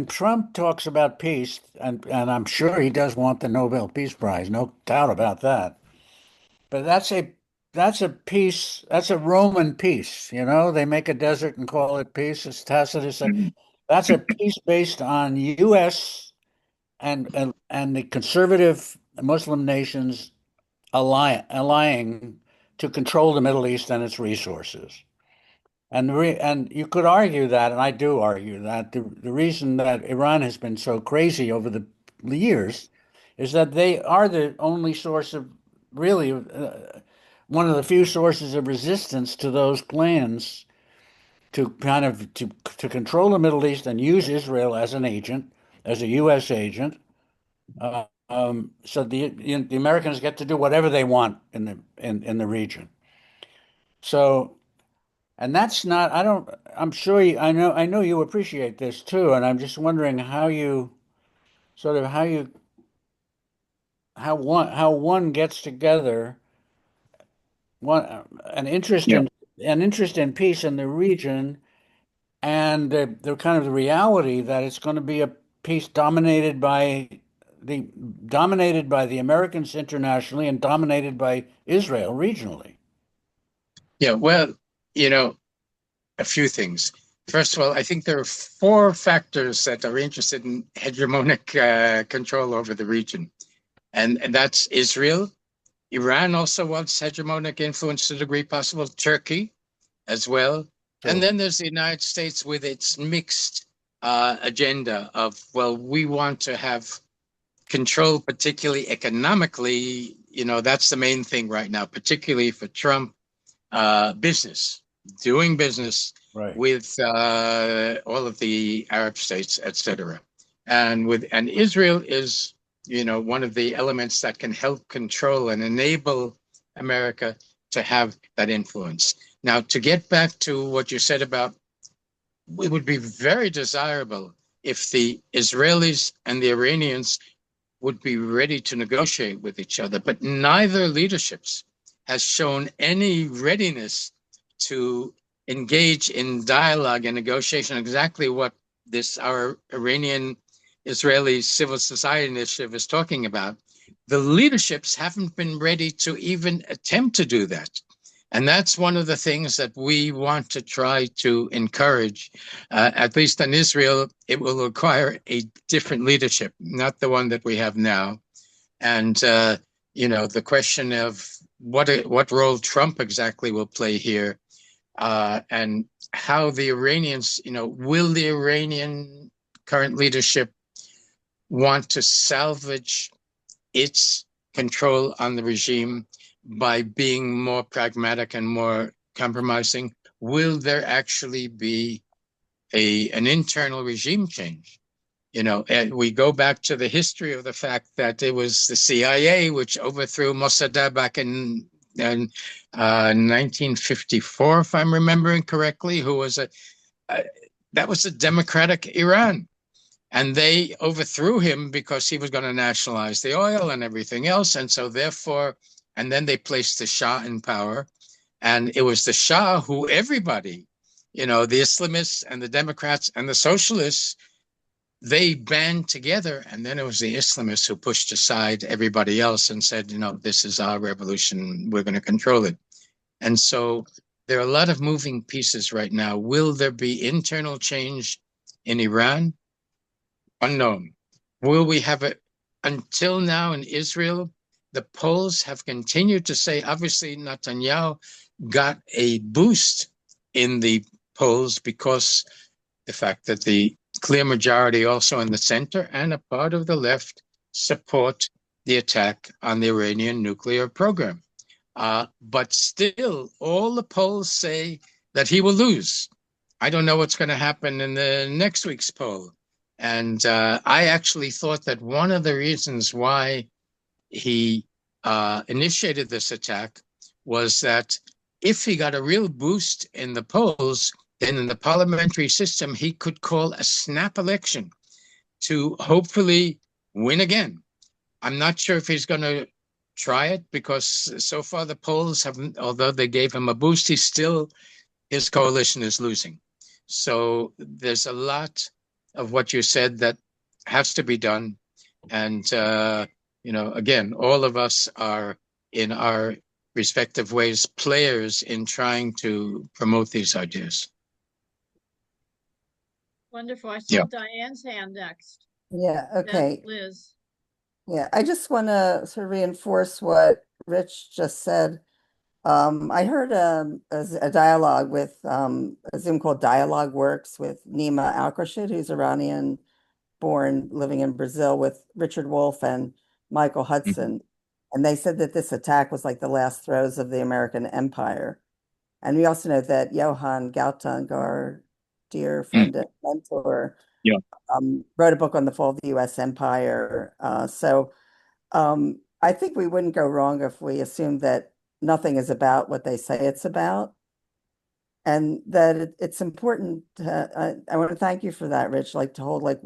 Trump talks about peace, and I'm sure he does want the Nobel Peace Prize, no doubt about that. But that's a peace, that's a Roman peace, they make a desert and call it peace. It's Tacitus. That's a peace based on U.S. and the conservative Muslim nations allying to control the Middle East and its resources. And you could argue that, and I do argue that the reason that Iran has been so crazy over the years is that they are the only source of really one of the few sources of resistance to those plans to kind of to control the Middle East and use Israel as an agent, as a U.S. agent. So the Americans get to do whatever they want in the region. So, and that's not, I don't, I'm sure I know you appreciate this too, and I'm just wondering how you sort of how one gets together one an interest Yeah. in peace in the region and the kind of the reality that it's going to be a peace the dominated by the Americans internationally and dominated by Israel regionally. Yeah, well, a few things. First of all, I think there are four factors that are interested in hegemonic control over the region. And that's Israel. Iran also wants hegemonic influence to the degree possible. Turkey as well. Sure. And then there's the United States with its mixed agenda of, well, we want to have control, particularly economically. That's the main thing right now, particularly for Trump, doing business Right. with all of the Arab states, etc. And Israel is, one of the elements that can help control and enable America to have that influence. Now, to get back to what you said about, it would be very desirable if the Israelis and the Iranians would be ready to negotiate with each other, but neither leaderships has shown any readiness to engage in dialogue and negotiation, exactly what our Iranian Israeli Civil Society Initiative is talking about. The leaderships haven't been ready to even attempt to do that. And that's one of the things that we want to try to encourage. At least in Israel, it will require a different leadership, not the one that we have now. And, the question of what role Trump exactly will play here, and how the Iranians, will the Iranian current leadership want to salvage its control on the regime by being more pragmatic and more compromising? Will there actually be an internal regime change? And we go back to the history of the fact that it was the CIA which overthrew Mossadegh back in 1954, if I'm remembering correctly, who was that was a democratic Iran. And they overthrew him because he was going to nationalize the oil and everything else. And so therefore, and then they placed the Shah in power. And it was the Shah who everybody, the Islamists and the Democrats and the socialists, they band together. And then it was the Islamists who pushed aside everybody else and said, this is our revolution. We're going to control it. And so there are a lot of moving pieces right now. Will there be internal change in Iran? Unknown. Will we have it? Until now in Israel, the polls have continued to say, obviously Netanyahu got a boost in the polls because the fact that the clear majority also in the center and a part of the left support the attack on the Iranian nuclear program. But still, all the polls say that he will lose. I don't know what's going to happen in the next week's poll. And I actually thought that one of the reasons why he initiated this attack was that if he got a real boost in the polls, then in the parliamentary system, he could call a snap election to hopefully win again. I'm not sure if he's going to try it because so far the polls haven't, although they gave him a boost, his coalition is losing. So there's a lot of what you said that has to be done. And, again, all of us are in our respective ways players in trying to promote these ideas. Wonderful. I saw Diane's hand next. Yeah, Yes, okay. Liz. Yeah, I just want to sort of reinforce what Rich just said. I heard a dialogue with a Zoom called Dialogue Works with Nima Alkrashid, who's Iranian born, living in Brazil, with Richard Wolff and Michael Mhm. Hudson. And they said that this attack was like the last throes of the American empire. And we also know that Johann Galtung, our dear Mm. friend and mentor, Yeah. wrote a book on the fall of the US empire. I think we wouldn't go wrong if we assumed that nothing is about what they say it's about, and that it's important I want to thank you for that, Rich, like to hold like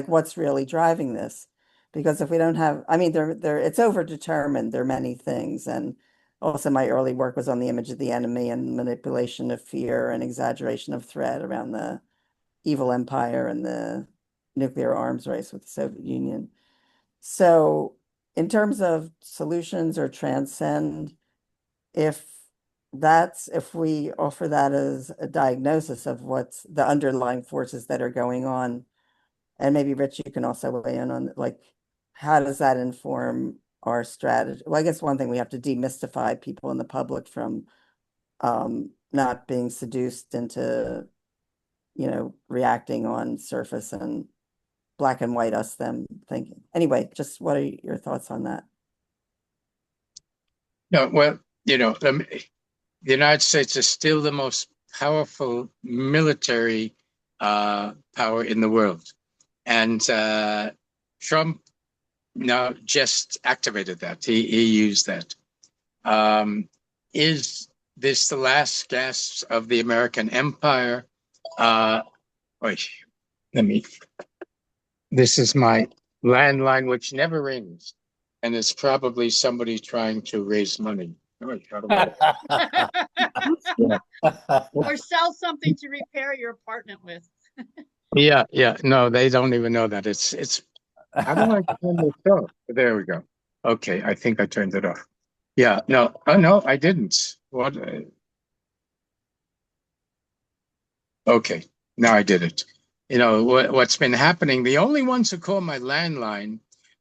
what's really driving this. Because if we don't have, I mean, it's overdetermined. There are many things. And also my early work was on the image of the enemy and manipulation of fear and exaggeration of threat around the evil empire and the nuclear arms race with the Soviet Union. So, in terms of solutions or transcend, if if we offer that as a diagnosis of what's the underlying forces that are going on, and maybe Rich, you can also weigh in on like how does that inform our strategy? Well, I guess one thing we have to demystify people in the public from not being seduced into, reacting on surface and black and white us them thinking. Anyway, just what are your thoughts on that? No, well, the United States is still the most powerful military power in the world. And Trump now just activated that. He used that. Is this the last gasps of the American empire? Wait, let me. This is my landline, which never rings, and it's probably somebody trying to raise money. Oh, it got away. Yeah. Or sell something to repair your apartment with. Yeah, yeah. No, they don't even know that. It's. How do I turn this off? There we go. Okay, I think I turned it off. Yeah, no. Oh no, I didn't. What? Okay, now I did it. What's been happening, the only ones who call my landline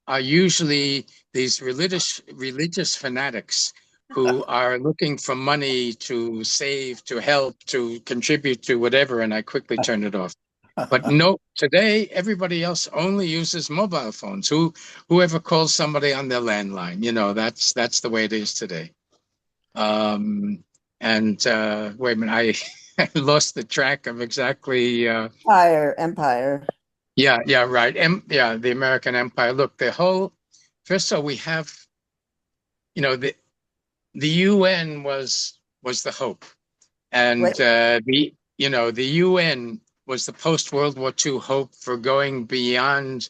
are usually these religious fanatics who are looking for money to save, to help, to contribute to whatever, and I quickly turn it off. But no, today everybody else only uses mobile phones. Whoever calls somebody on their landline, that's the way it is today. Um, and wait a minute, I lost the track of exactly. Empire. Yeah, right. Yeah, the American Empire. Look, first of all, we have, the UN was the hope, and Wait, the UN was the post-World War II hope for going beyond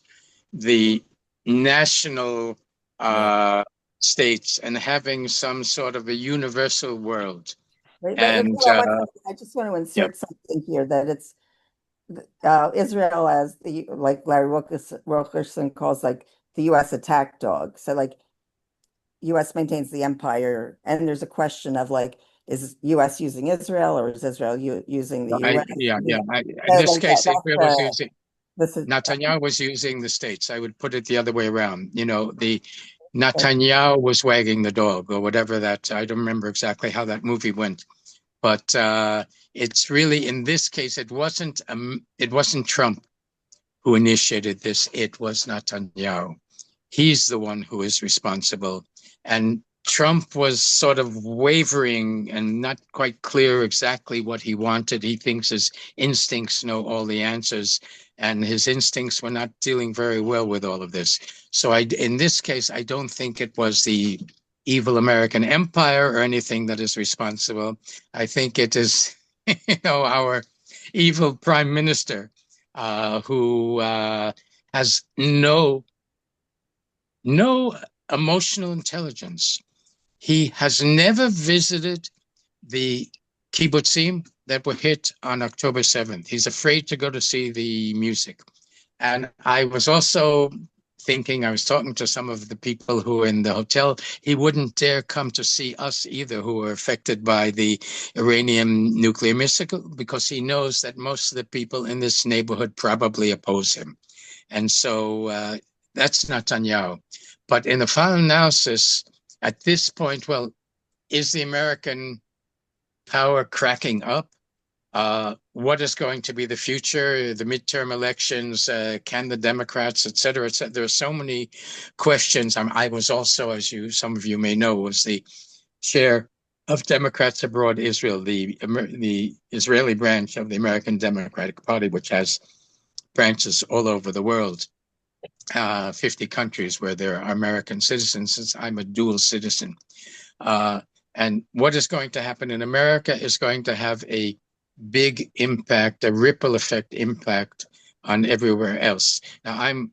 the national Yeah. states and having some sort of a universal world. wait, And hold on one second. I just want to yeah, insert something here that it's Israel as the like Larry Wilkerson calls like the US attack dog. So like US maintains the empire, and there's a question of like, is US using Israel or is Israel using the US? In So this like case, that's Israel was using. this is Netanyahu was using the states. I would put it the other way around. The Netanyahu was wagging the dog or whatever that. I don't remember exactly how that movie went, but it's really in this case it wasn't Trump who initiated this. It was Netanyahu. He's the one who is responsible, and Trump was sort of wavering and not quite clear exactly what he wanted. He thinks his instincts know all the answers, and his instincts were not dealing very well with all of this. So in this case, I don't think it was the evil American empire or anything that is responsible. I think it is, our evil prime minister who has no emotional intelligence. He has never visited the kibbutzim that were hit on October 7th. He's afraid to go to see the music. And I was also thinking. I was talking to some of the people who were in the hotel. He wouldn't dare come to see us either, who were affected by the Iranian nuclear missile, because he knows that most of the people in this neighborhood probably oppose him. And so that's Netanyahu. But in the final analysis, at this point, well, is the American power cracking up? What is going to be the future, the midterm elections, can the Democrats, et cetera, et cetera. There are so many questions. I was also, as some of you may know, was the chair of Democrats Abroad Israel, the Israeli branch of the American Democratic Party, which has branches all over the world, 50 countries where there are American citizens, since I'm a dual citizen. And what is going to happen in America is going to have a big impact, a ripple effect impact on everywhere else. Now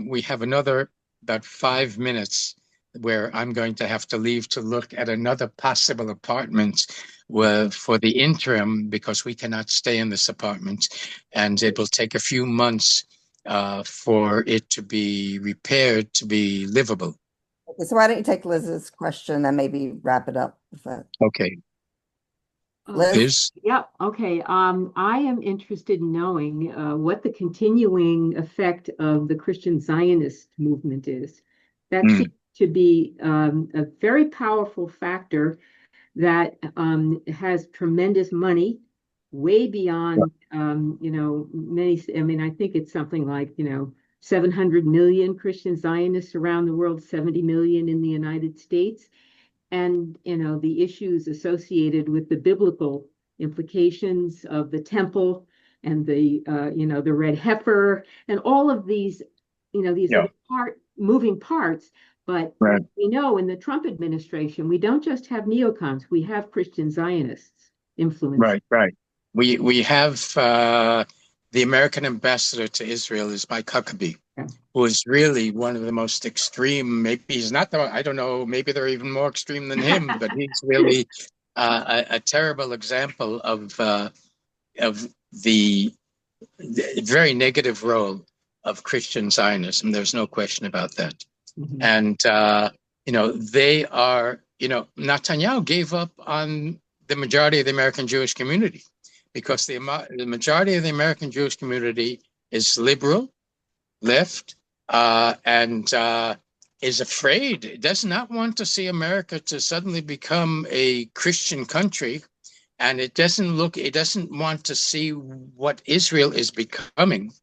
we have another about 5 minutes where I'm going to have to leave to look at another possible apartment for the interim, because we cannot stay in this apartment, and it will take a few months for it to be repaired to be livable. Okay, so why don't you take Liz's question and maybe wrap it up with that? Okay. Liz? Yeah, okay. I am interested in knowing what the continuing effect of the Christian Zionist movement is. That seems to be a very powerful factor that has tremendous money, way beyond, many. I mean, I think it's something like, 700 million Christian Zionists around the world, 70 million in the United States. And, the issues associated with the biblical implications of the temple and the red heifer and all of these, these moving parts. But we know in the Trump administration, we don't just have neocons, we have Christian Zionists influence. Right. We have the American ambassador to Israel is Mike Huckabee, who is really one of the most extreme. Maybe he's not I don't know, maybe they're even more extreme than him, but he's really a terrible example of the very negative role of Christian Zionism. There's no question about that. Mm-hmm. And, they are, Netanyahu gave up on the majority of the American Jewish community, because the majority of the American Jewish community is liberal, left, and is afraid, does not want to see America to suddenly become a Christian country. And it doesn't want to see what Israel is becoming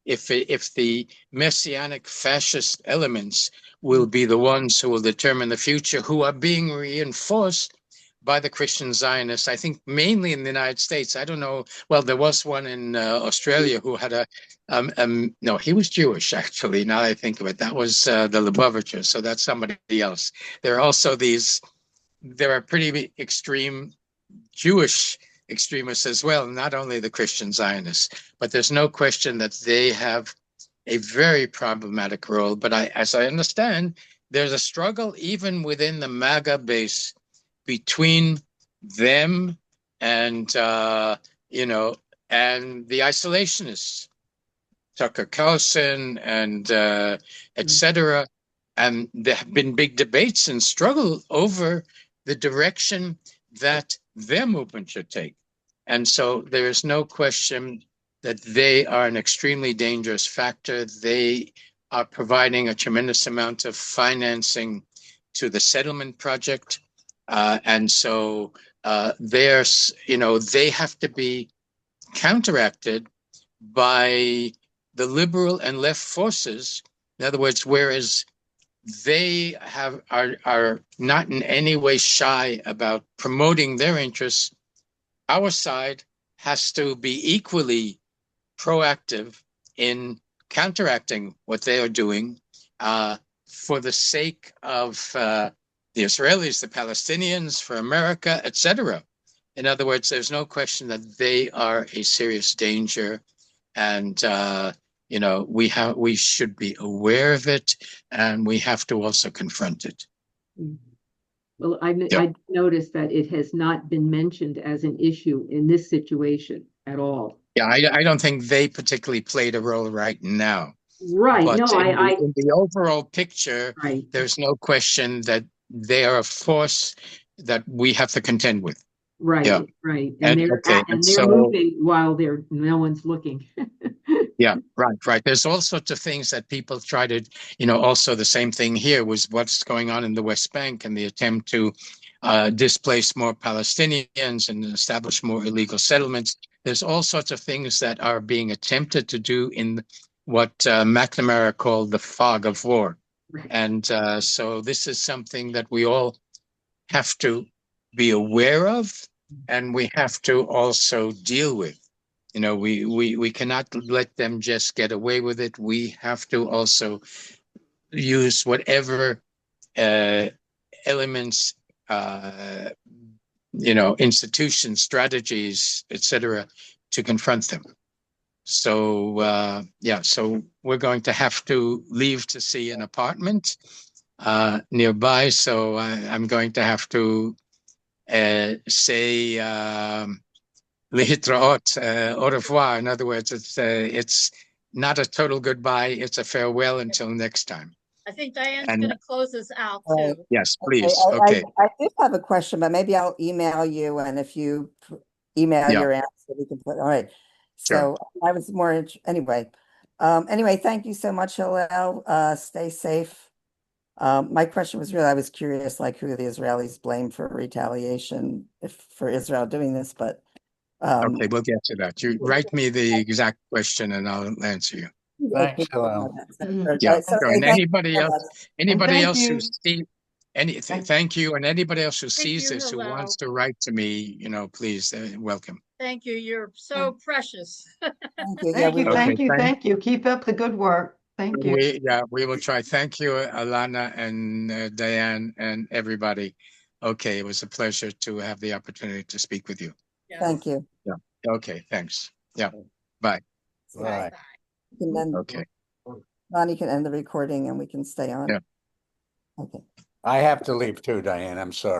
if the messianic fascist elements will be the ones who will determine the future, who are being reinforced by the Christian Zionists, I think mainly in the United States. I don't know. Well, there was one in Australia who had no, he was Jewish, actually. Now I think of it, that was the Lubavitcher. So that's somebody else. There are also there are pretty extreme Jewish extremists as well, not only the Christian Zionists, but there's no question that they have a very problematic role. But as I understand, there's a struggle even within the MAGA base between them and, and the isolationists, Tucker Carlson and et cetera. And there have been big debates and struggle over the direction that their movement should take. And so there is no question that they are an extremely dangerous factor. They are providing a tremendous amount of financing to the settlement project. And so they have to be counteracted by the liberal and left forces. In other words, whereas they are not in any way shy about promoting their interests, our side has to be equally proactive in counteracting what they are doing for the sake of the Israelis, the Palestinians, for America, etc. In other words, there's no question that they are a serious danger, and we should be aware of it, and we have to also confront it. Well, I noticed that it has not been mentioned as an issue in this situation at all. Yeah, I don't think they particularly played a role right now. Right. But No, in the overall picture, right. there's no question that they are a force that we have to contend with. Right, Yeah. right. And they're okay, and and they're so moving while no one's looking. yeah, right. There's all sorts of things that people try to, also the same thing here was what's going on in the West Bank and the attempt to displace more Palestinians and establish more illegal settlements. There's all sorts of things that are being attempted to do in what McNamara called the fog of war. Right. And so this is something that we all have to be aware of, and we have to also deal with. We cannot let them just get away with it. We have to also use whatever elements, institutions, strategies, etc., to confront them. So so we're going to have to leave to see an apartment nearby. So I'm going to have to say Lihitraot, au revoir. In other words, it's not a total goodbye. It's a farewell until next time. I think Diane's going to close us out too. Yes, please. Okay. Okay. I do have a question, but maybe I'll email you, and if you email your answer, we can put. All right. So I was more anyway. Anyway, thank you so much, Hillel. Stay safe. My question was really, I was curious, like who the Israelis blame for retaliation for Israel doing this, but okay, we'll get to that. You write me the exact question and I'll answer you. Thanks, Hillel. Yeah. So, And thank anybody you so else, much. anybody thank else who you. sees thank you, and anybody else who Thank sees you, this who Hillel. wants to write to me, please, welcome. Thank you. You're so precious. Thank you. Yeah, Thank we you, will. thank Okay, you, thank- thank you. Keep up the good work. Thank you. We will try. Thank you, Alana and Diane and everybody. Okay, it was a pleasure to have the opportunity to speak with you. Yes. Thank you. Yeah. Okay, thanks. Yeah. Bye. Bye. You can end, Okay. Bonnie can end the recording and we can stay on. Yeah. Okay. I have to leave too, Diane. I'm sorry.